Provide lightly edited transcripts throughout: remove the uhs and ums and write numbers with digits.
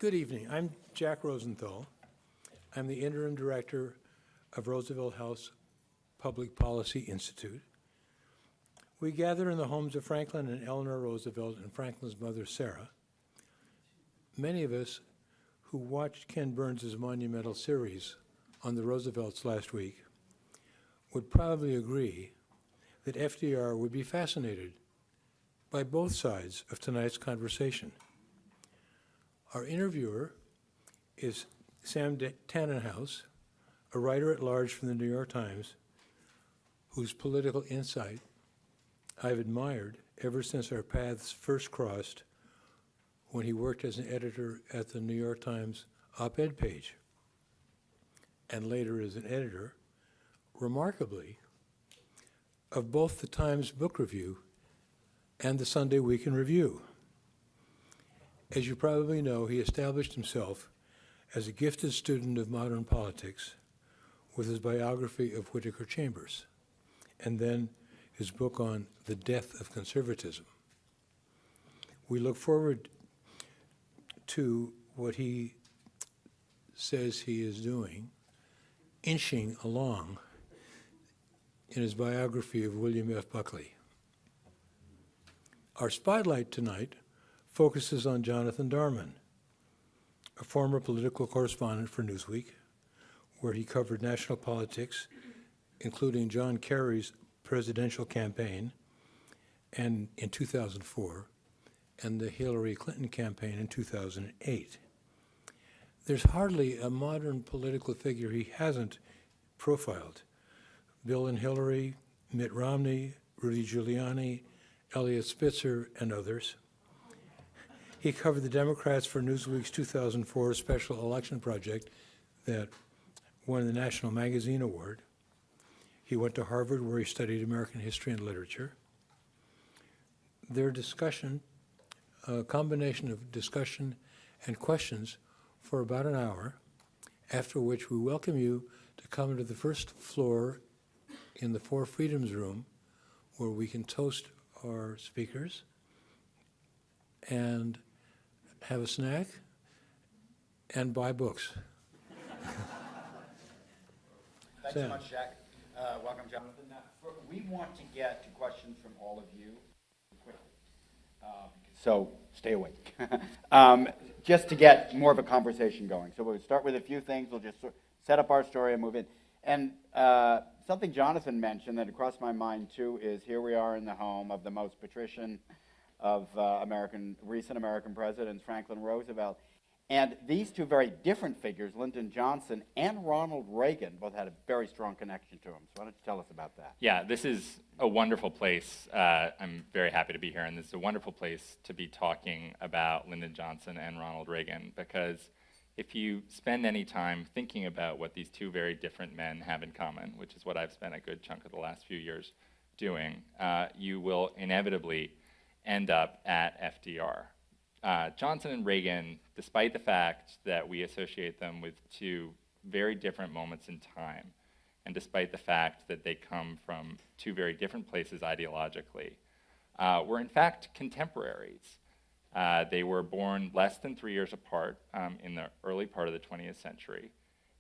Good evening. I'm Jack Rosenthal. I'm the interim director of Roosevelt House Public Policy Institute. We gather in the homes of Franklin and Eleanor Roosevelt and Franklin's mother, Sarah. Many of us who watched Ken Burns' monumental series on the Roosevelts last week would probably agree that FDR would be fascinated by both sides of tonight's conversation. Our interviewer is Sam Tannenhouse, a writer-at-large from the New York Times, whose political insight I've admired ever since our paths first crossed when he worked as an editor at the New York Times op-ed page, and later as an editor, remarkably, of both the Times Book Review and the Sunday Week in Review. As you probably know, he established himself as a gifted student of modern politics with his biography of Whittaker Chambers, and then his book on the death of conservatism. We look forward to what he says he is doing, inching along in his biography of William F. Buckley. Our spotlight tonight focuses on Jonathan Darman, a former political correspondent for Newsweek, where he covered national politics, including John Kerry's presidential campaign and in 2004, and the Hillary Clinton campaign in 2008. There's hardly a modern political figure he hasn't profiled. Bill and Hillary, Mitt Romney, Rudy Giuliani, Eliot Spitzer, and others. He covered the Democrats for Newsweek's 2004 special election project that won the National Magazine Award. He went to Harvard, where he studied American history and literature. Their discussion, a combination of discussion and questions for about an hour, after which we welcome you to come to the first floor in the Four Freedoms room, where we can toast our speakers and have a snack and buy books. Thanks so much, Jack. Welcome, Jonathan. We want to get to questions from all of you quickly, so stay awake. Just to get more of a conversation going. So we'll start with a few things. We'll just set up our story and move in. And something Jonathan mentioned that crossed my mind too is here we are in the home of the most patrician of recent American presidents, Franklin Roosevelt. And these two very different figures, Lyndon Johnson and Ronald Reagan, both had a very strong connection to him. So why don't you tell us about that? Yeah, this is a wonderful place. I'm very happy to be here, and this is a wonderful place to be talking about Lyndon Johnson and Ronald Reagan, because if you spend any time thinking about what these two very different men have in common, which is what I've spent a good chunk of the last few years doing, you will inevitably end up at FDR. Johnson and Reagan, despite the fact that we associate them with two very different moments in time, and despite the fact that they come from two very different places ideologically, were in fact contemporaries. They were born less than 3 years apart in the early part of the 20th century,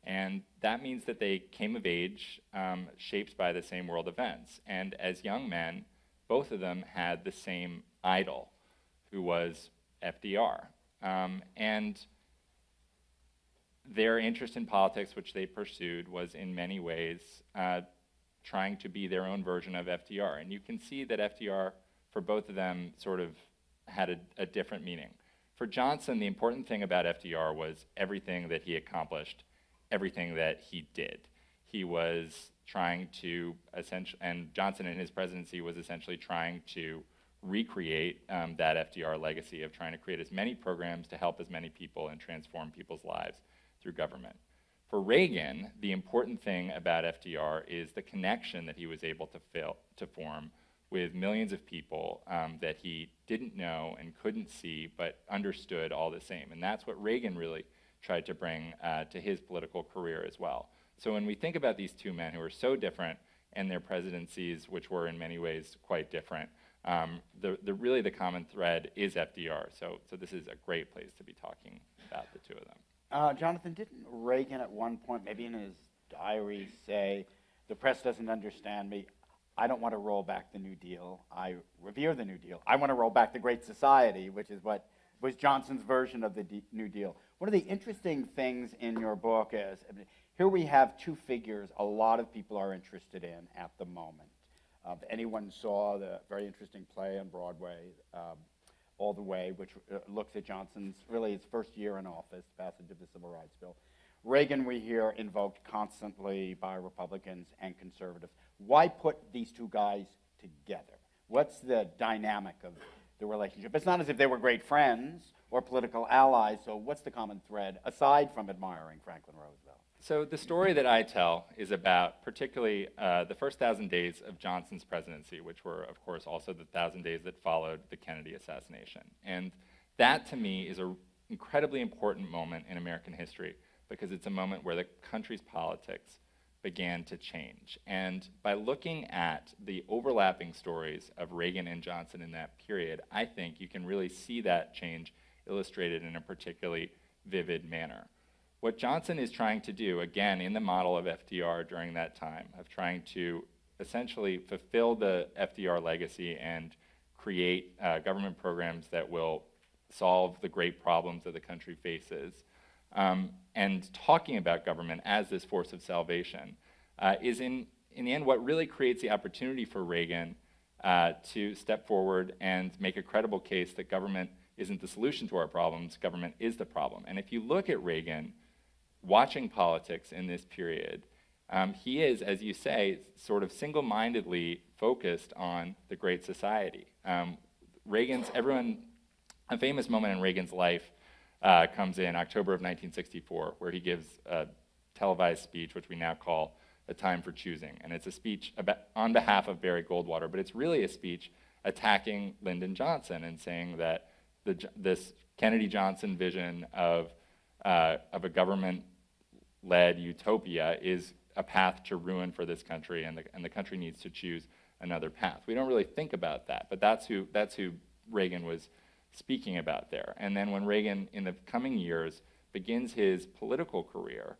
and that means that they came of age shaped by the same world events. And as young men, both of them had the same idol, who was FDR. And their interest in politics, which they pursued, was in many ways trying to be their own version of FDR. And you can see that FDR, for both of them, sort of had a different meaning. For Johnson, the important thing about FDR was everything that he accomplished, everything that he did. He was trying to and Johnson in his presidency was essentially trying to recreate that FDR legacy of trying to create as many programs to help as many people and transform people's lives through government. For Reagan, the important thing about FDR is the connection that he was able to form with millions of people that he didn't know and couldn't see, but understood all the same. And that's what Reagan really tried to bring to his political career as well. So when we think about these two men who are so different and their presidencies, which were in many ways quite different, Really the common thread is FDR. So this is a great place to be talking about the two of them. Jonathan, didn't Reagan at one point, maybe in his diary, say, the press doesn't understand me, I don't want to roll back the New Deal, I revere the New Deal, I want to roll back the Great Society, which is what was Johnson's version of the New Deal. One of the interesting things in your book is, here we have two figures a lot of people are interested in at the moment. If anyone saw the very interesting play on Broadway, All the Way, which looks at Johnson's, really his first year in office, passage of the Civil Rights Bill. Reagan, we hear, invoked constantly by Republicans and conservatives. Why put these two guys together? What's the dynamic of the relationship? It's not as if they were great friends or political allies, so what's the common thread, aside from admiring Franklin Roosevelt? So the story that I tell is about particularly the first 1,000 days of Johnson's presidency, which were, of course, also the 1,000 days that followed the Kennedy assassination. And that, to me, is an incredibly important moment in American history because it's a moment where the country's politics began to change. And by looking at the overlapping stories of Reagan and Johnson in that period, I think you can really see that change illustrated in a particularly vivid manner. What Johnson is trying to do, again, in the model of FDR during that time, of trying to essentially fulfill the FDR legacy and create government programs that will solve the great problems that the country faces, and talking about government as this force of salvation, is in the end what really creates the opportunity for Reagan to step forward and make a credible case that government isn't the solution to our problems, government is the problem. And if you look at Reagan, watching politics in this period, he is, as you say, sort of single-mindedly focused on the Great Society. A famous moment in Reagan's life comes in October of 1964, where he gives a televised speech, which we now call A Time for Choosing. And it's a speech on behalf of Barry Goldwater, but it's really a speech attacking Lyndon Johnson and saying that this Kennedy-Johnson vision of a government-led utopia is a path to ruin for this country, and the country needs to choose another path. We don't really think about that, but that's who Reagan was speaking about there. And then when Reagan, in the coming years, begins his political career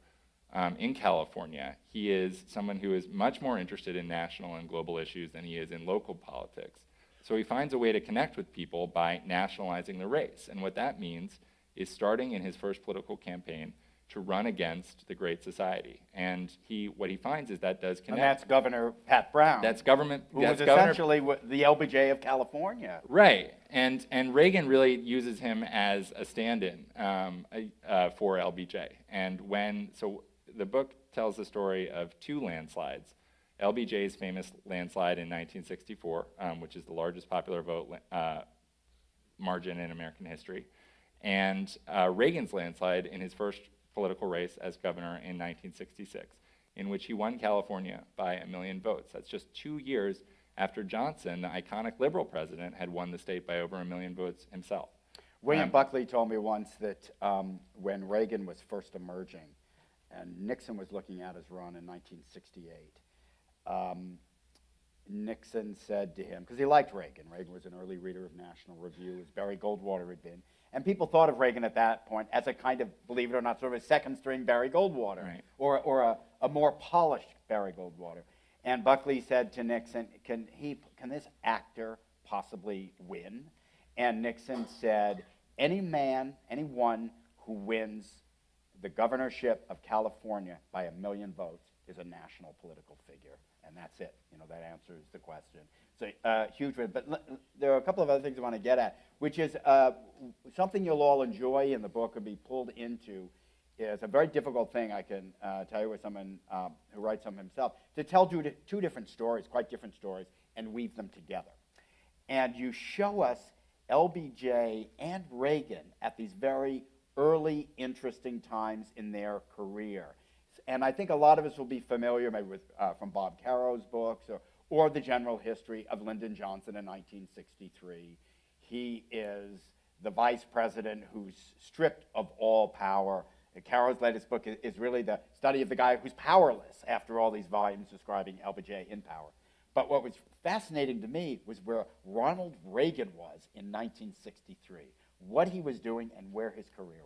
in California, he is someone who is much more interested in national and global issues than he is in local politics. So he finds a way to connect with people by nationalizing the race. And what that means is starting in his first political campaign to run against the Great Society. And what he finds is that does connect. And that's Governor Pat Brown. That's government. Who was essentially the LBJ of California. Right. And Reagan really uses him as a stand-in for LBJ. And so the book tells the story of two landslides. LBJ's famous landslide in 1964, which is the largest popular vote margin in American history, and Reagan's landslide in his first political race as governor in 1966, in which he won California by 1 million votes. That's just 2 years after Johnson, the iconic liberal president, had won the state by over 1 million votes himself. William Buckley told me once that when Reagan was first emerging and Nixon was looking at his run in 1968, Nixon said to him, because he liked Reagan. Reagan was an early reader of National Review, as Barry Goldwater had been. And people thought of Reagan at that point as a kind of, believe it or not, sort of a second-string Barry Goldwater, right, or a more polished Barry Goldwater. And Buckley said to Nixon, can this actor possibly win? And Nixon said, anyone who wins the governorship of California by 1 million votes is a national political figure. And that's it. That answers the question. So huge win. But there are a couple of other things I want to get at, which is something you'll all enjoy in the book or be pulled into is a very difficult thing, I can tell you, with someone who writes them himself, to tell two different stories, quite different stories, and weave them together. And you show us LBJ and Reagan at these very early, interesting times in their career. And I think a lot of us will be familiar maybe with from Bob Caro's books or the general history of Lyndon Johnson in 1963. He is the vice president who's stripped of all power. Caro's latest book is really the study of the guy who's powerless after all these volumes describing LBJ in power. But what was fascinating to me was where Ronald Reagan was in 1963, what he was doing and where his career